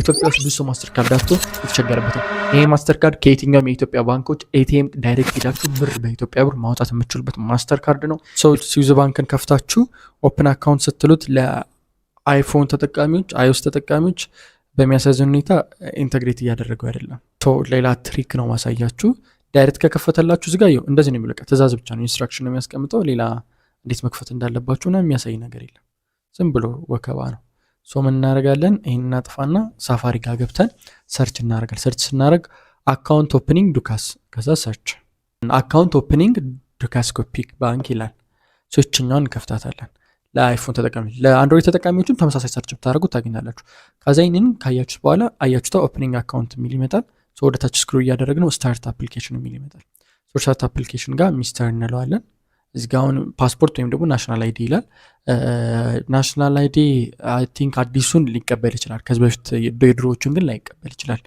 ኢትዮጵያ ውስጥ ብዙ ሰው ማስተር ካርድ አጥቶ የተቸገረበት ነው። ይሄ ማስተር ካርድ ከየትኛውም የኢትዮጵያ ባንኮች ኤቲኤም ዳይሬክት ሄዳችሁ ብር በኢትዮጵያ ብር ማውጣት የምትችሉበት ማስተር ካርድ ነው። ሰው ስዊዝ ባንክን ከፍታችሁ ኦፕን አካውንት ስትሉት ለአይፎን ተጠቃሚዎች አይኦስ ተጠቃሚዎች በሚያሳዝን ሁኔታ ኢንተግሬት እያደረገው አይደለም። ሌላ ትሪክ ነው ማሳያችሁ። ዳይሬክት ከከፈተላችሁ ዝጋ ይው እንደዚህ ነው የሚለው። ትእዛዝ ብቻ ነው ኢንስትራክሽን ነው የሚያስቀምጠው። ሌላ እንዴት መክፈት እንዳለባችሁና የሚያሳይ ነገር የለም። ዝም ብሎ ወከባ ነው። ምን እናደርጋለን? ይሄን እናጥፋና ሳፋሪ ጋር ገብተን ሰርች እናደርጋለን። ሰርች ስናደርግ አካውንት ኦፕኒንግ ዱካስ ከዛ ሰርች አካውንት ኦፕኒንግ ዱካስ ኮፒክ ባንክ ይላል። እችኛዋን እንከፍታታለን። ለአይፎን ተጠቃሚዎች ለአንድሮይድ ተጠቃሚዎችም ተመሳሳይ ሰርች ብታደርጉት ታገኛላችሁ። ከዛ ይህንን ካያችሁት በኋላ አያችሁታ ኦፕኒንግ አካውንት የሚል ይመጣል። ወደ ታች ስክሮል እያደረግነው ስታርት አፕሊኬሽን የሚል ይመጣል። ስታርት አፕሊኬሽን ጋር ሚስተር እንለዋለን። እዚህ ጋር አሁን ፓስፖርት ወይም ደግሞ ናሽናል አይዲ ይላል። ናሽናል አይዲ አይ ቲንክ አዲሱን ሊቀበል ይችላል። ከዚህ በፊት የድሮዎቹን ግን ላይቀበል ይችላል።